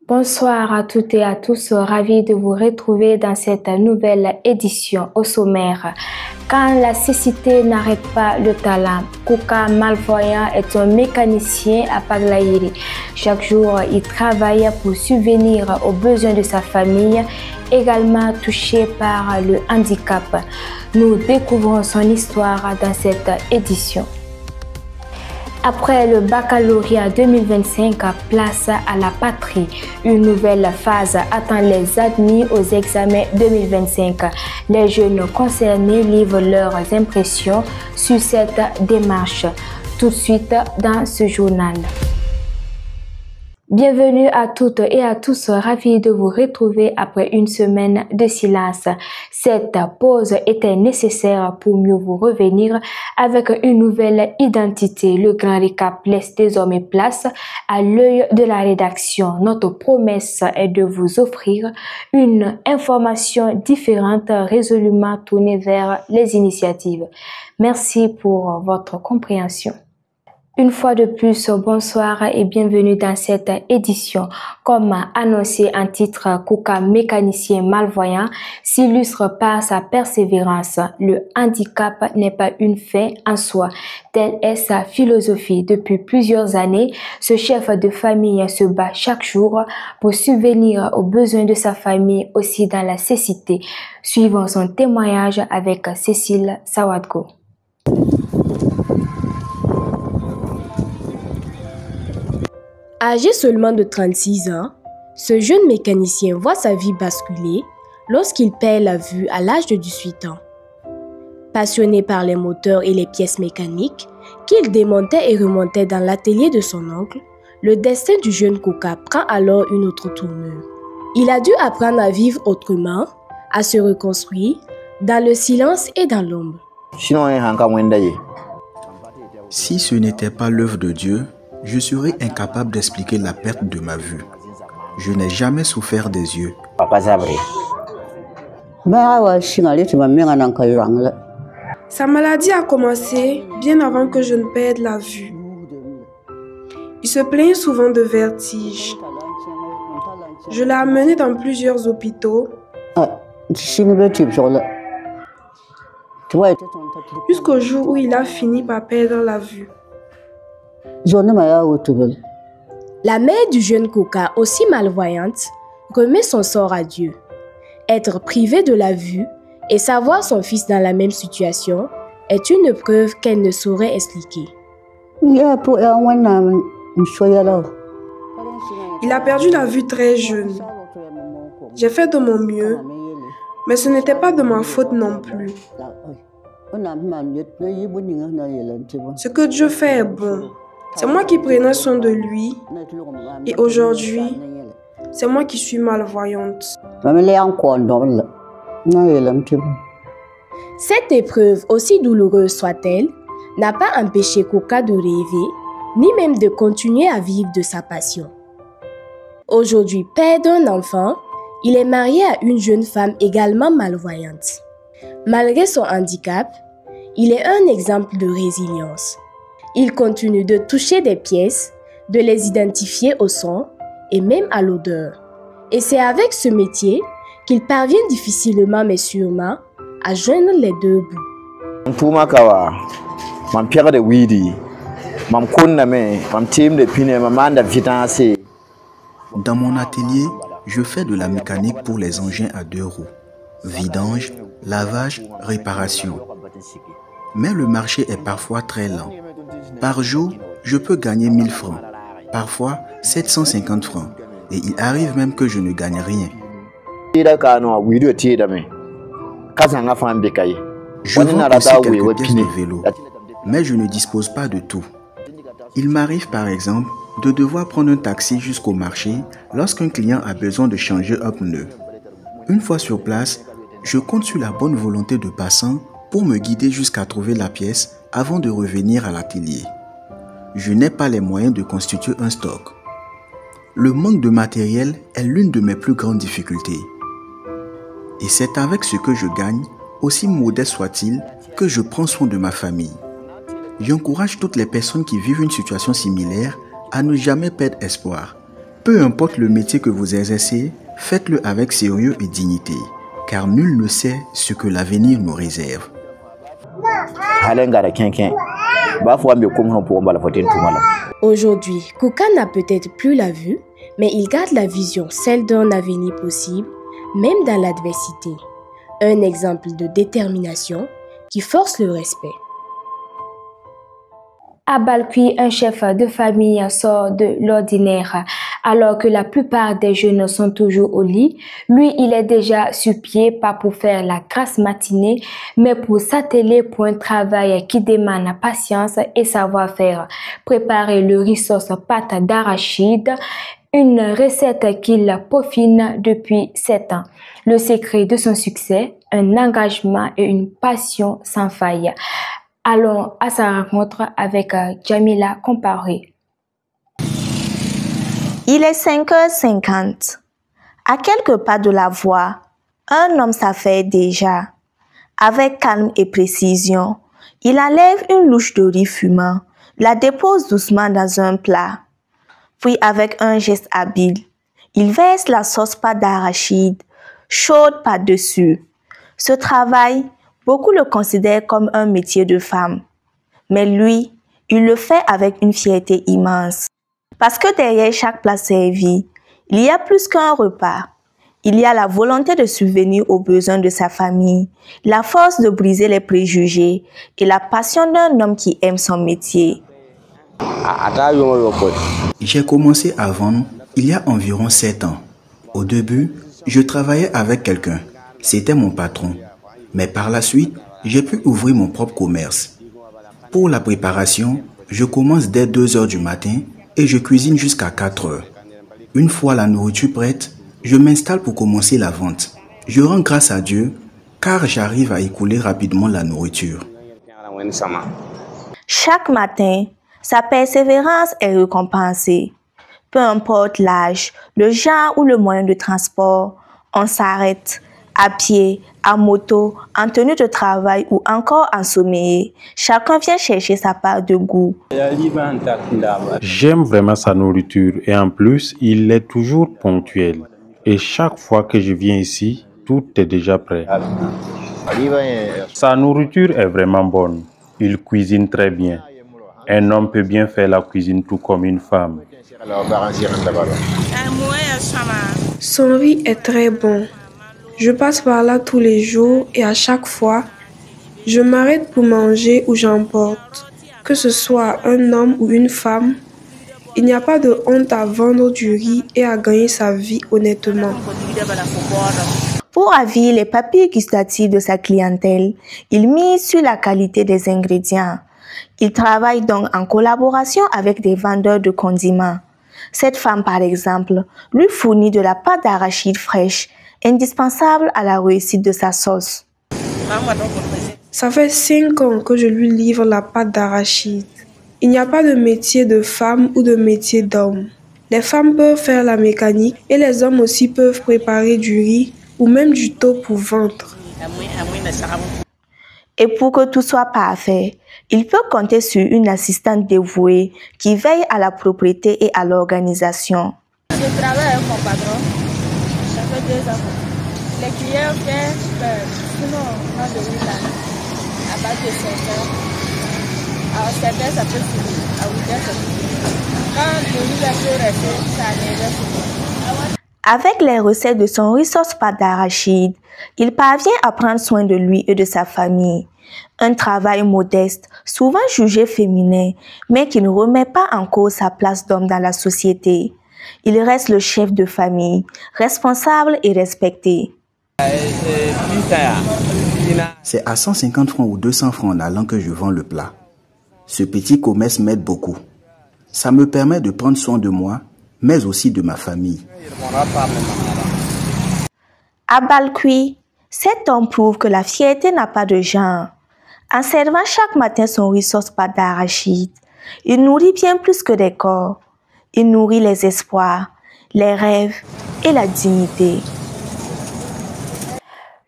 Bonsoir à toutes et à tous, ravi de vous retrouver dans cette nouvelle édition. Au sommaire, quand la cécité n'arrête pas le talent, Kouka Malvoyant est un mécanicien à Paglaïri. Chaque jour, il travaille pour subvenir aux besoins de sa famille, également touché par le handicap. Nous découvrons son histoire dans cette édition. Après le baccalauréat 2025, place à la patrie. Une nouvelle phase attend les admis aux examens 2025. Les jeunes concernés livrent leurs impressions sur cette démarche. Tout de suite dans ce journal. Bienvenue à toutes et à tous, ravis de vous retrouver après une semaine de silence. Cette pause était nécessaire pour mieux vous revenir avec une nouvelle identité. Le grand récap laisse désormais place à l'œil de la rédaction. Notre promesse est de vous offrir une information différente, résolument tournée vers les initiatives. Merci pour votre compréhension. Une fois de plus, bonsoir et bienvenue dans cette édition. Comme annoncé en titre, Kouka mécanicien malvoyant s'illustre par sa persévérance. Le handicap n'est pas une fin en soi. Telle est sa philosophie. Depuis plusieurs années, ce chef de famille se bat chaque jour pour subvenir aux besoins de sa famille, aussi dans la cécité. Suivons son témoignage avec Cécile Sawadko. Âgé seulement de 36 ans, ce jeune mécanicien voit sa vie basculer lorsqu'il perd la vue à l'âge de 18 ans. Passionné par les moteurs et les pièces mécaniques qu'il démontait et remontait dans l'atelier de son oncle, le destin du jeune Kouka prend alors une autre tournure. Il a dû apprendre à vivre autrement, à se reconstruire dans le silence et dans l'ombre. Si ce n'était pas l'œuvre de Dieu, je serais incapable d'expliquer la perte de ma vue. Je n'ai jamais souffert des yeux. Sa maladie a commencé bien avant que je ne perde la vue. Il se plaignait souvent de vertige. Je l'ai amené dans plusieurs hôpitaux. Jusqu'au jour où il a fini par perdre la vue. La mère du jeune Kouka, aussi malvoyante, remet son sort à Dieu. Être privé de la vue et savoir son fils dans la même situation est une preuve qu'elle ne saurait expliquer. Il a perdu la vue très jeune. J'ai fait de mon mieux, mais ce n'était pas de ma faute non plus. Ce que Dieu fait est bon. C'est moi qui prenais soin de lui et aujourd'hui, c'est moi qui suis malvoyante. Cette épreuve, aussi douloureuse soit-elle, n'a pas empêché Kouka de rêver, ni même de continuer à vivre de sa passion. Aujourd'hui, père d'un enfant, il est marié à une jeune femme également malvoyante. Malgré son handicap, il est un exemple de résilience. Il continue de toucher des pièces, de les identifier au son et même à l'odeur. Et c'est avec ce métier qu'il parvient difficilement mais sûrement à joindre les deux bouts. Dans mon atelier, je fais de la mécanique pour les engins à 2 roues. Vidange, lavage, réparation. Mais le marché est parfois très lent. Par jour, je peux gagner 1000 francs, parfois 750 francs, et il arrive même que je ne gagne rien. Je vends aussi quelques pièces de vélo, mais je ne dispose pas de tout. Il m'arrive par exemple de devoir prendre un taxi jusqu'au marché lorsqu'un client a besoin de changer un pneu. Une fois sur place, je compte sur la bonne volonté de passants pour me guider jusqu'à trouver la pièce avant de revenir à l'atelier. Je n'ai pas les moyens de constituer un stock. Le manque de matériel est l'une de mes plus grandes difficultés. Et c'est avec ce que je gagne, aussi modeste soit-il, que je prends soin de ma famille. J'encourage toutes les personnes qui vivent une situation similaire à ne jamais perdre espoir. Peu importe le métier que vous exercez, faites-le avec sérieux et dignité, car nul ne sait ce que l'avenir nous réserve. Aujourd'hui, Kuka n'a peut-être plus la vue, mais il garde la vision, celle d'un avenir possible, même dans l'adversité. Un exemple de détermination qui force le respect. À Balkui, un chef de famille sort de l'ordinaire. Alors que la plupart des jeunes sont toujours au lit, lui, il est déjà sur pied, pas pour faire la grasse matinée, mais pour s'atteler pour un travail qui demande patience et savoir-faire. Préparer le riz sauce pâte d'arachide, une recette qu'il peaufine depuis 7 ans. Le secret de son succès, un engagement et une passion sans faille. Allons à sa rencontre avec Jamila Comparé. Il est 5h50. À quelques pas de la voie, un homme s'affaire déjà. Avec calme et précision, il enlève une louche de riz fumant, la dépose doucement dans un plat. Puis avec un geste habile, il verse la sauce pâte d'arachide, chaude par-dessus. Ce travail, beaucoup le considèrent comme un métier de femme. Mais lui, il le fait avec une fierté immense. Parce que derrière chaque plat servi, il y a plus qu'un repas. Il y a la volonté de subvenir aux besoins de sa famille, la force de briser les préjugés et la passion d'un homme qui aime son métier. J'ai commencé à vendre il y a environ 7 ans. Au début, je travaillais avec quelqu'un. C'était mon patron. Mais par la suite, j'ai pu ouvrir mon propre commerce. Pour la préparation, je commence dès 2 heures du matin et je cuisine jusqu'à 4 heures. Une fois la nourriture prête, je m'installe pour commencer la vente. Je rends grâce à Dieu car j'arrive à écouler rapidement la nourriture. Chaque matin, sa persévérance est récompensée. Peu importe l'âge, le genre ou le moyen de transport, on s'arrête. À pied, à moto, en tenue de travail ou encore en sommeil. Chacun vient chercher sa part de goût. J'aime vraiment sa nourriture et en plus, il est toujours ponctuel. Et chaque fois que je viens ici, tout est déjà prêt. Sa nourriture est vraiment bonne. Il cuisine très bien. Un homme peut bien faire la cuisine tout comme une femme. Son riz est très bon. Je passe par là tous les jours et à chaque fois, je m'arrête pour manger ou j'emporte. Que ce soit un homme ou une femme, il n'y a pas de honte à vendre du riz et à gagner sa vie honnêtement. Pour ravir les papilles gustatives de sa clientèle, il mise sur la qualité des ingrédients. Il travaille donc en collaboration avec des vendeurs de condiments. Cette femme, par exemple, lui fournit de la pâte d'arachide fraîche, indispensable à la réussite de sa sauce. Ça fait 5 ans que je lui livre la pâte d'arachide. Il n'y a pas de métier de femme ou de métier d'homme. Les femmes peuvent faire la mécanique et les hommes aussi peuvent préparer du riz ou même du thau pour vendre. Et pour que tout soit parfait, il peut compter sur une assistante dévouée qui veille à la propreté et à l'organisation. Je travaille avec mon patron. Ça fait 2 ans. Les clients viennent, sinon on a de riz là, à base de 5 heures. À 7 heures, ça peut finir. À 8 heures, ça peut finir. Quand le riz est resté, ça allait finir. Avec les recettes de son riz sauce pâte d'arachide, il parvient à prendre soin de lui et de sa famille. Un travail modeste, souvent jugé féminin, mais qui ne remet pas en cause sa place d'homme dans la société. Il reste le chef de famille, responsable et respecté. C'est à 150 francs ou 200 francs en allant que je vends le plat. Ce petit commerce m'aide beaucoup. Ça me permet de prendre soin de moi, mais aussi de ma famille. À Balkui, cet homme prouve que la fierté n'a pas de genre. En servant chaque matin son riz sauce pâte d'arachide, il nourrit bien plus que des corps. Il nourrit les espoirs, les rêves et la dignité.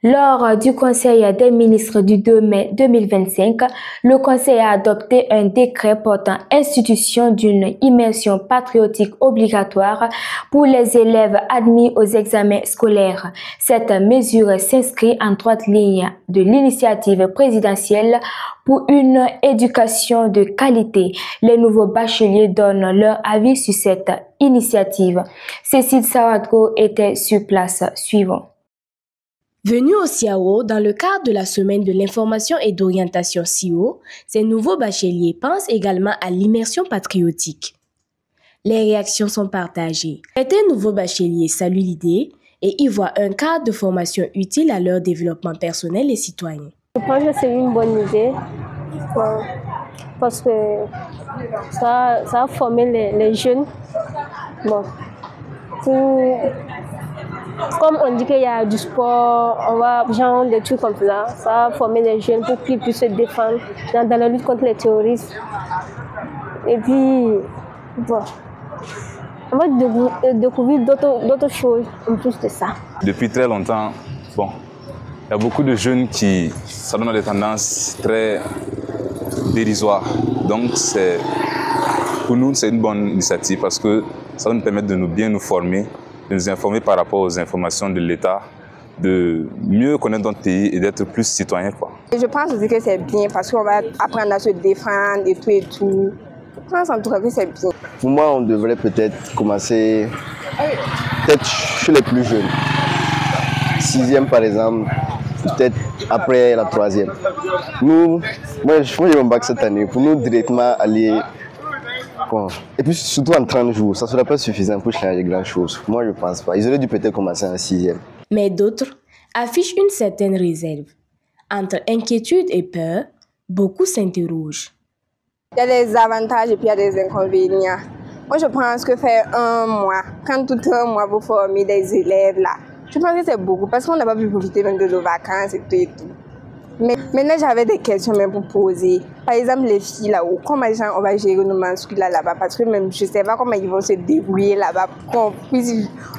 Lors du Conseil des ministres du 2 mai 2025, le Conseil a adopté un décret portant institution d'une immersion patriotique obligatoire pour les élèves admis aux examens scolaires. Cette mesure s'inscrit en droite ligne de l'initiative présidentielle pour une éducation de qualité. Les nouveaux bacheliers donnent leur avis sur cette initiative. Cécile Sawadgo était sur place. Suivant. Venus au CIAO dans le cadre de la semaine de l'information et d'orientation CIO, ces nouveaux bacheliers pensent également à l'immersion patriotique. Les réactions sont partagées. Certains nouveaux bacheliers saluent l'idée et y voient un cadre de formation utile à leur développement personnel et citoyen. Je pense que c'est une bonne idée parce que ça a formé les jeunes. Bon, comme on dit qu'il y a du sport, on va genre des trucs comme ça, ça a formé les jeunes pour qu'ils puissent se défendre dans la lutte contre les terroristes. Et puis, bon, on va découvrir d'autres choses en plus de ça. Depuis très longtemps, bon, il y a beaucoup de jeunes qui s'adonnent à des tendances très dérisoires. Donc, pour nous, c'est une bonne initiative parce que ça va nous permettre de bien nous former, de nous informer par rapport aux informations de l'État, de mieux connaître notre pays et d'être plus citoyen, quoi. Je pense aussi que c'est bien parce qu'on va apprendre à se défendre et tout et tout. Je pense en tout cas que c'est bien. Pour moi, on devrait peut-être commencer chez les plus jeunes. 6e par exemple, peut-être après la 3e. Moi j'ai mon bac cette année. Pour nous directement aller... Bon. Et puis surtout en 30 jours, ça ne sera pas suffisant pour changer grand-chose. Moi je ne pense pas. Ils auraient dû peut-être commencer en 6e. Mais d'autres affichent une certaine réserve. Entre inquiétude et peur, beaucoup s'interrogent. Il y a des avantages et puis il y a des inconvénients. Moi je pense que faire un mois, quand tout un mois vous formez des élèves là, je pense que c'est beaucoup parce qu'on n'a pas pu profiter même de nos vacances et tout et tout. Mais maintenant, j'avais des questions même pour poser. Par exemple, les filles là-haut, comment on va gérer nos menstrues là-bas? Parce que même je ne sais pas comment ils vont se débrouiller là-bas. On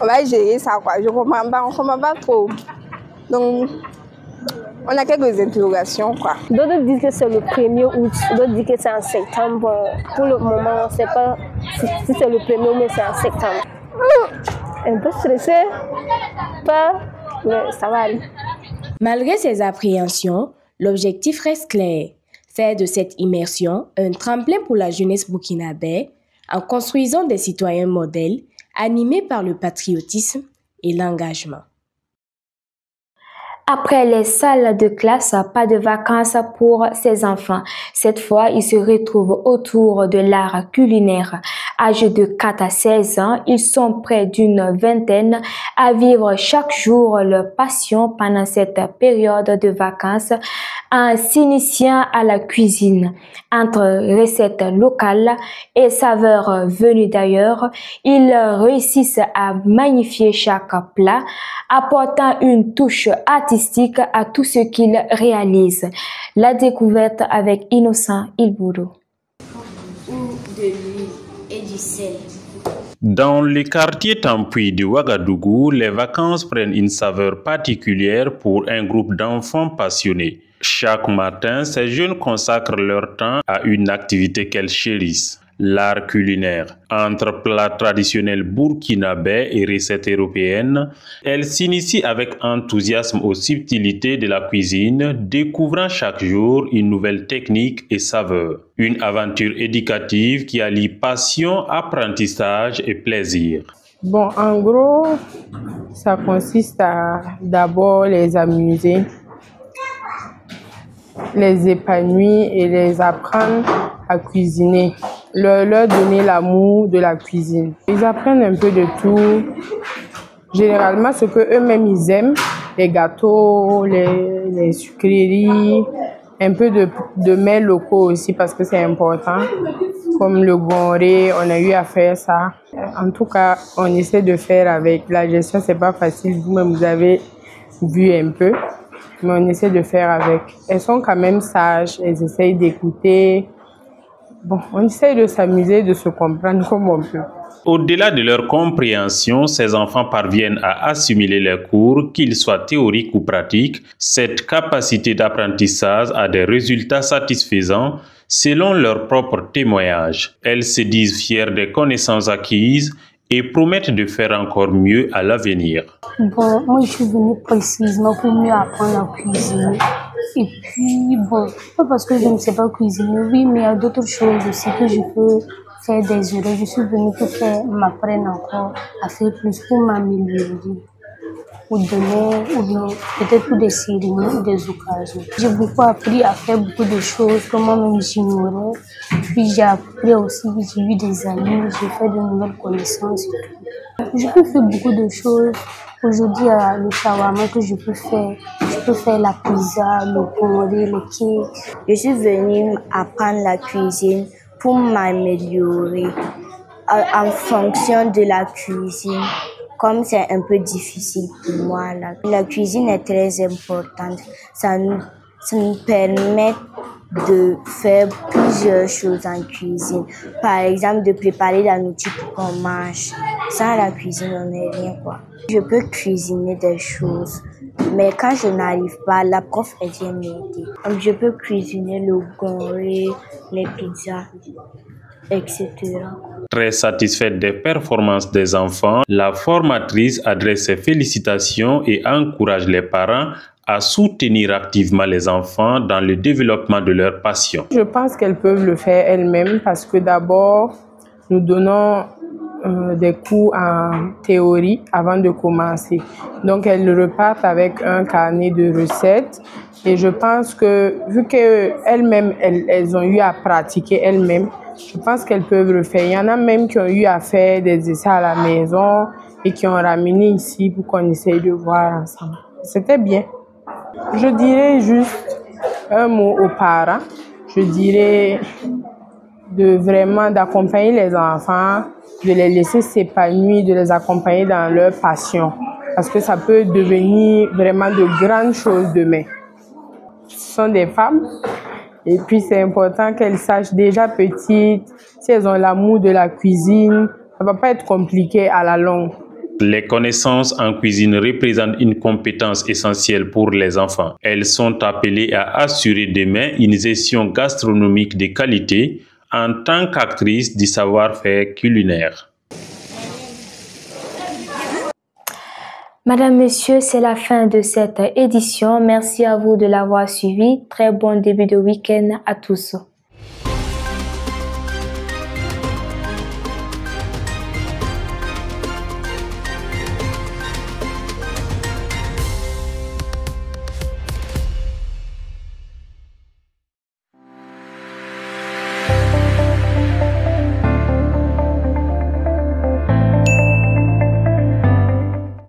va gérer ça, quoi. Je ne comprends pas trop. Donc, on a quelques interrogations, quoi. D'autres disent que c'est le 1er août, d'autres disent que c'est en septembre. Pour le moment, on ne sait pas si c'est le 1er ou mais c'est en septembre. Un peu stressé, mais ça va aller. Malgré ces appréhensions, l'objectif reste clair, faire de cette immersion un tremplin pour la jeunesse burkinabé en construisant des citoyens modèles animés par le patriotisme et l'engagement. Après les salles de classe, pas de vacances pour ces enfants. Cette fois, ils se retrouvent autour de l'art culinaire. Âgés de 4 à 16 ans, ils sont près d'une vingtaine à vivre chaque jour leur passion pendant cette période de vacances en s'initiant à la cuisine. Entre recettes locales et saveurs venues d'ailleurs, ils réussissent à magnifier chaque plat, apportant une touche artistique à tout ce qu'ils réalisent. La découverte avec Innocent Ilbourou. De l'huile et du sel. Dans les quartiers Tampuy de Ouagadougou, les vacances prennent une saveur particulière pour un groupe d'enfants passionnés. Chaque matin, ces jeunes consacrent leur temps à une activité qu'elles chérissent, l'art culinaire. Entre plats traditionnels burkinabés et recettes européennes, elles s'initient avec enthousiasme aux subtilités de la cuisine, découvrant chaque jour une nouvelle technique et saveur. Une aventure éducative qui allie passion, apprentissage et plaisir. Bon, en gros, ça consiste à d'abord les amuser, les épanouir et les apprendre à cuisiner, leur donner l'amour de la cuisine. Ils apprennent un peu de tout, généralement ce que eux-mêmes ils aiment, les gâteaux, les sucreries, un peu de mets locaux aussi parce que c'est important, comme le goré, on a eu à faire ça. En tout cas, on essaie de faire avec. La gestion, c'est pas facile, vous-même vous avez vu un peu. Mais on essaie de faire avec. Elles sont quand même sages, elles essayent d'écouter. Bon, on essaie de s'amuser, de se comprendre comme on peut. Au-delà de leur compréhension, ces enfants parviennent à assimiler les cours, qu'ils soient théoriques ou pratiques. Cette capacité d'apprentissage a des résultats satisfaisants selon leur propre témoignage. Elles se disent fières des connaissances acquises et promettent de faire encore mieux à l'avenir. Bon, moi je suis venue précisément pour mieux apprendre à cuisiner. Et puis, bon, pas parce que je ne sais pas cuisiner, oui, mais il y a d'autres choses aussi que je peux faire des erreurs. Je suis venue pour qu'elles m'apprennent encore à faire plus pour m'améliorer. Ou demain, ou peut-être pour des cérémonies ou des occasions. J'ai beaucoup appris à faire beaucoup de choses que moi-même j'ignorais. Puis j'ai appris aussi, j'ai eu des amis, j'ai fait de nouvelles connaissances et tout. Je peux faire beaucoup de choses. Aujourd'hui, le shawarma que je peux faire la pizza, le pondé, le cake. Je suis venue apprendre la cuisine pour m'améliorer en fonction de la cuisine. Comme c'est un peu difficile pour moi, la cuisine est très importante. Ça nous permet de faire plusieurs choses en cuisine. Par exemple, de préparer la nourriture qu'on mange. Sans la cuisine, on n'est rien, quoi. Je peux cuisiner des choses, mais quand je n'arrive pas, la prof vient m'aider. Je peux cuisiner le gongé, les pizzas, etc. Très satisfaite des performances des enfants, la formatrice adresse ses félicitations et encourage les parents à soutenir activement les enfants dans le développement de leur passion. Je pense qu'elles peuvent le faire elles-mêmes parce que d'abord, nous donnons des cours en théorie avant de commencer. Donc, elles repartent avec un carnet de recettes. Et je pense que, vu qu'elles-mêmes, elles ont eu à pratiquer elles-mêmes, je pense qu'elles peuvent le faire. Il y en a même qui ont eu à faire des essais à la maison et qui ont ramené ici pour qu'on essaye de voir ensemble. C'était bien. Je dirais juste un mot aux parents. Je dirais d'accompagner les enfants, de les laisser s'épanouir, de les accompagner dans leur passion. Parce que ça peut devenir vraiment de grandes choses demain. Ce sont des femmes. Et puis, c'est important qu'elles sachent déjà petites, si elles ont l'amour de la cuisine, ça ne va pas être compliqué à la longue. Les connaissances en cuisine représentent une compétence essentielle pour les enfants. Elles sont appelées à assurer demain une gestion gastronomique de qualité en tant qu'actrices du savoir-faire culinaire. Madame, Monsieur, c'est la fin de cette édition. Merci à vous de l'avoir suivi. Très bon début de week-end à tous.